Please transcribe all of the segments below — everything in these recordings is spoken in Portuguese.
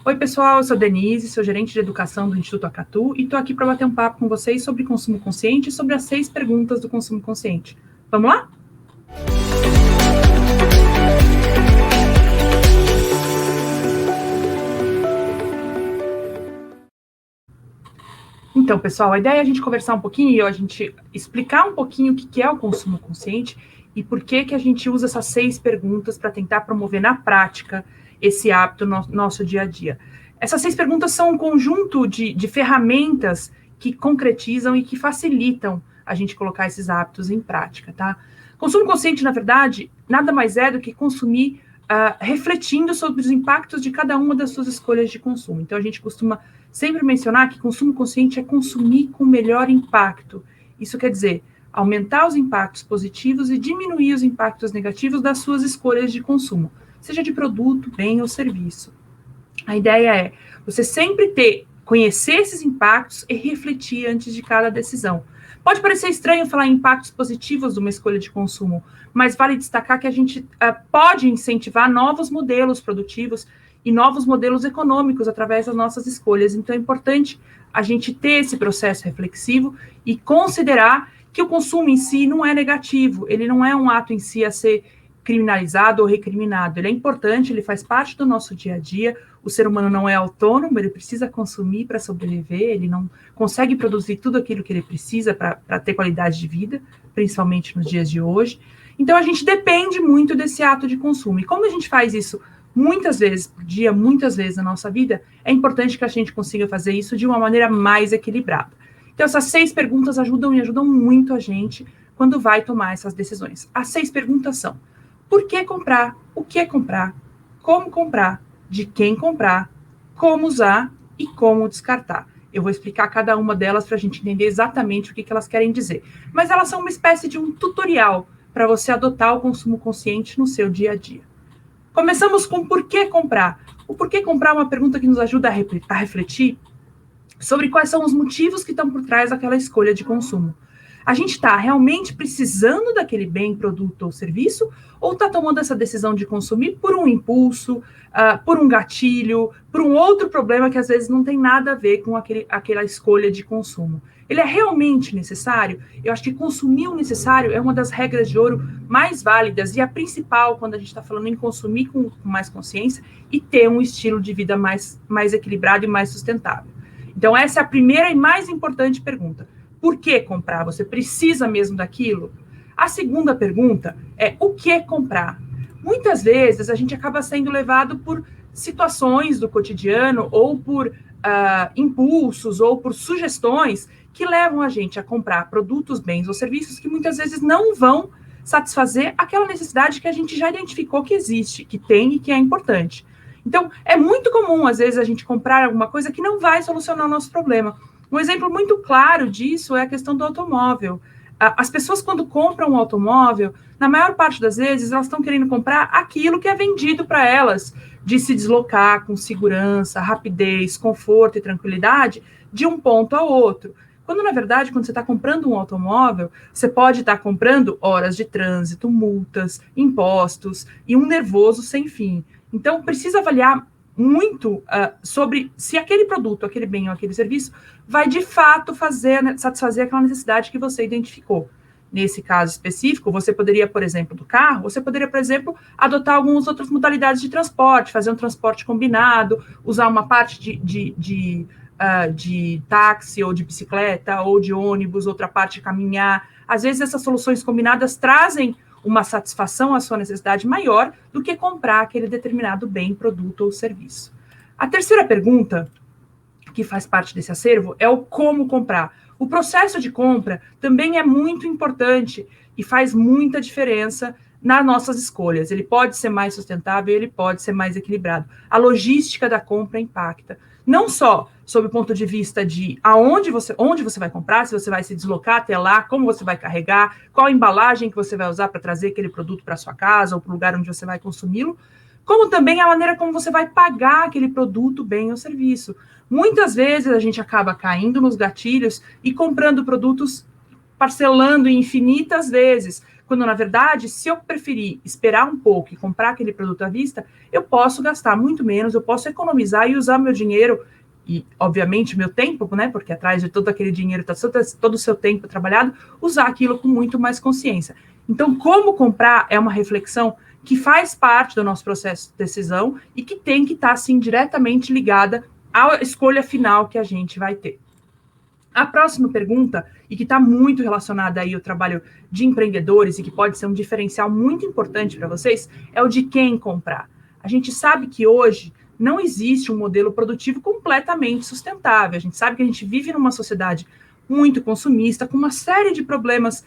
Oi, pessoal, eu sou Denise, sou gerente de educação do Instituto Acatu e estou aqui para bater um papo com vocês sobre consumo consciente e sobre as 6 perguntas do consumo consciente. Vamos lá? Então, pessoal, a ideia é a gente conversar um pouquinho, a gente explicar um pouquinho o que é o consumo consciente e por que a gente usa essas 6 perguntas para tentar promover na prática esse hábito no nosso dia a dia. Essas 6 perguntas são um conjunto de ferramentas que concretizam e que facilitam a gente colocar esses hábitos em prática, tá? Consumo consciente, na verdade, nada mais é do que consumir refletindo sobre os impactos de cada uma das suas escolhas de consumo. Então, a gente costuma sempre mencionar que consumo consciente é consumir com melhor impacto. Isso quer dizer aumentar os impactos positivos e diminuir os impactos negativos das suas escolhas de consumo, seja de produto, bem ou serviço. A ideia é você sempre conhecer esses impactos e refletir antes de cada decisão. Pode parecer estranho falar em impactos positivos de uma escolha de consumo, mas vale destacar que a gente pode incentivar novos modelos produtivos e novos modelos econômicos através das nossas escolhas. Então, é importante a gente ter esse processo reflexivo e considerar que o consumo em si não é negativo, ele não é um ato em si a ser criminalizado ou recriminado. Ele é importante, ele faz parte do nosso dia a dia. O ser humano não é autônomo, ele precisa consumir para sobreviver, ele não consegue produzir tudo aquilo que ele precisa para ter qualidade de vida, principalmente nos dias de hoje. Então, a gente depende muito desse ato de consumo. E como a gente faz isso muitas vezes por dia, muitas vezes na nossa vida, é importante que a gente consiga fazer isso de uma maneira mais equilibrada. Então, essas 6 perguntas ajudam muito a gente quando vai tomar essas decisões. As 6 perguntas são: por que comprar? O que comprar? Como comprar? De quem comprar? Como usar? E como descartar? Eu vou explicar cada uma delas para a gente entender exatamente o que elas querem dizer. Mas elas são uma espécie de um tutorial para você adotar o consumo consciente no seu dia a dia. Começamos com por que comprar. O porquê comprar é uma pergunta que nos ajuda a refletir sobre quais são os motivos que estão por trás daquela escolha de consumo. A gente está realmente precisando daquele bem, produto ou serviço, ou está tomando essa decisão de consumir por um impulso, por um gatilho, por um outro problema que às vezes não tem nada a ver com aquela escolha de consumo? Ele é realmente necessário? Eu acho que consumir o necessário é uma das regras de ouro mais válidas e a principal quando a gente está falando em consumir com mais consciência e ter um estilo de vida mais equilibrado e mais sustentável. Então, essa é a primeira e mais importante pergunta. Por que comprar? Você precisa mesmo daquilo? A segunda pergunta é o que comprar? Muitas vezes a gente acaba sendo levado por situações do cotidiano ou por impulsos ou por sugestões que levam a gente a comprar produtos, bens ou serviços que muitas vezes não vão satisfazer aquela necessidade que a gente já identificou que existe, que tem e que é importante. Então, é muito comum, às vezes, a gente comprar alguma coisa que não vai solucionar o nosso problema. Um exemplo muito claro disso é a questão do automóvel. As pessoas, quando compram um automóvel, na maior parte das vezes, elas estão querendo comprar aquilo que é vendido para elas, de se deslocar com segurança, rapidez, conforto e tranquilidade, de um ponto ao outro. Quando, na verdade, quando você está comprando um automóvel, você pode estar comprando horas de trânsito, multas, impostos e um nervoso sem fim. Então, precisa avaliar muito sobre se aquele produto, aquele bem ou aquele serviço vai, de fato, satisfazer aquela necessidade que você identificou. Nesse caso específico, você poderia, por exemplo, do carro, você poderia, por exemplo, adotar algumas outras modalidades de transporte, fazer um transporte combinado, usar uma parte de táxi ou de bicicleta ou de ônibus, outra parte caminhar. Às vezes, essas soluções combinadas trazem uma satisfação à sua necessidade maior do que comprar aquele determinado bem, produto ou serviço. A terceira pergunta, que faz parte desse acervo, é o como comprar. O processo de compra também é muito importante e faz muita diferença nas nossas escolhas. Ele pode ser mais sustentável, ele pode ser mais equilibrado. A logística da compra impacta. Não só sob o ponto de vista de onde você vai comprar, se você vai se deslocar até lá, como você vai carregar, qual a embalagem que você vai usar para trazer aquele produto para sua casa ou para o lugar onde você vai consumi-lo, como também a maneira como você vai pagar aquele produto, bem ou serviço. Muitas vezes a gente acaba caindo nos gatilhos e comprando produtos, parcelando infinitas vezes, quando, na verdade, se eu preferir esperar um pouco e comprar aquele produto à vista, eu posso gastar muito menos, eu posso economizar e usar meu dinheiro e, obviamente, meu tempo, né, porque atrás de todo aquele dinheiro está todo o seu tempo trabalhado, usar aquilo com muito mais consciência. Então, como comprar é uma reflexão que faz parte do nosso processo de decisão e que tem que estar, assim, diretamente ligada à escolha final que a gente vai ter. A próxima pergunta, e que está muito relacionada aí ao trabalho de empreendedores e que pode ser um diferencial muito importante para vocês, é o de quem comprar. A gente sabe que hoje não existe um modelo produtivo completamente sustentável. A gente sabe que a gente vive numa sociedade muito consumista, com uma série de problemas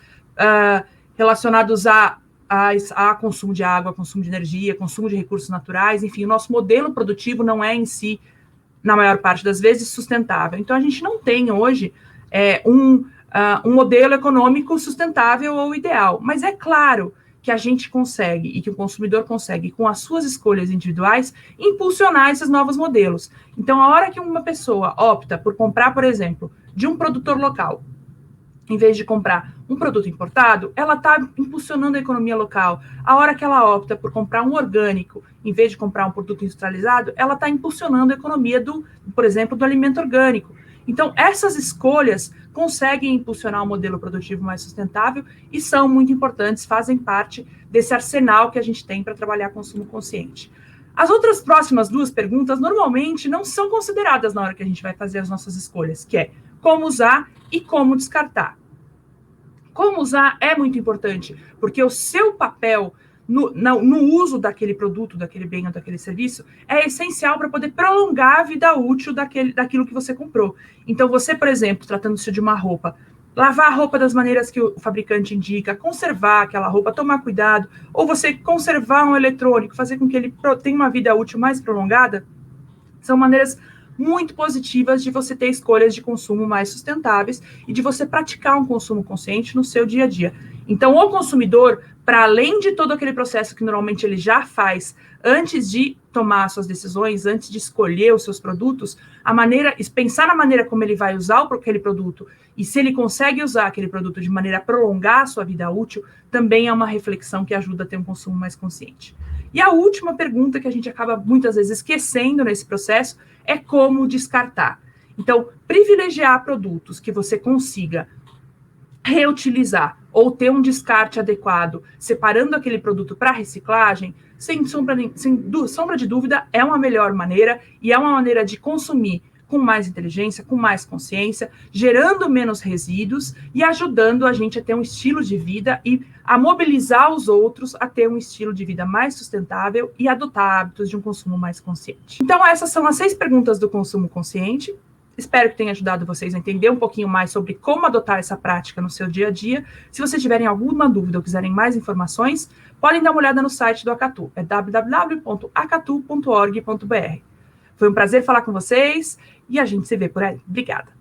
relacionados a consumo de água, consumo de energia, consumo de recursos naturais. Enfim, o nosso modelo produtivo não é em si, na maior parte das vezes, sustentável. Então, a gente não tem hoje um modelo econômico sustentável ou ideal. Mas é claro que a gente consegue e que o consumidor consegue, com as suas escolhas individuais, impulsionar esses novos modelos. Então, a hora que uma pessoa opta por comprar, por exemplo, de um produtor local, em vez de comprar um produto importado, ela está impulsionando a economia local. A hora que ela opta por comprar um orgânico, em vez de comprar um produto industrializado, ela está impulsionando a economia por exemplo, do alimento orgânico. Então, essas escolhas conseguem impulsionar um modelo produtivo mais sustentável e são muito importantes, fazem parte desse arsenal que a gente tem para trabalhar consumo consciente. As outras próximas duas perguntas, normalmente, não são consideradas na hora que a gente vai fazer as nossas escolhas, que é como usar e como descartar. Como usar é muito importante, porque o seu papel no uso daquele produto, daquele bem ou daquele serviço é essencial para poder prolongar a vida útil daquilo que você comprou. Então, você, por exemplo, tratando-se de uma roupa, lavar a roupa das maneiras que o fabricante indica, conservar aquela roupa, tomar cuidado, ou você conservar um eletrônico, fazer com que ele tenha uma vida útil mais prolongada, são maneiras muito positivas de você ter escolhas de consumo mais sustentáveis e de você praticar um consumo consciente no seu dia a dia. Então, o consumidor, para além de todo aquele processo que normalmente ele já faz antes de tomar suas decisões, antes de escolher os seus produtos, pensar na maneira como ele vai usar aquele produto e se ele consegue usar aquele produto de maneira a prolongar a sua vida útil, também é uma reflexão que ajuda a ter um consumo mais consciente. E a última pergunta que a gente acaba muitas vezes esquecendo nesse processo é como descartar. Então, privilegiar produtos que você consiga reutilizar ou ter um descarte adequado, separando aquele produto para reciclagem, sem sombra de dúvida, é uma melhor maneira e é uma maneira de consumir com mais inteligência, com mais consciência, gerando menos resíduos e ajudando a gente a ter um estilo de vida e a mobilizar os outros a ter um estilo de vida mais sustentável e adotar hábitos de um consumo mais consciente. Então, essas são as 6 perguntas do consumo consciente. Espero que tenha ajudado vocês a entender um pouquinho mais sobre como adotar essa prática no seu dia a dia. Se vocês tiverem alguma dúvida ou quiserem mais informações, podem dar uma olhada no site do Acatu, é www.acatu.org.br. Foi um prazer falar com vocês e a gente se vê por aí. Obrigada.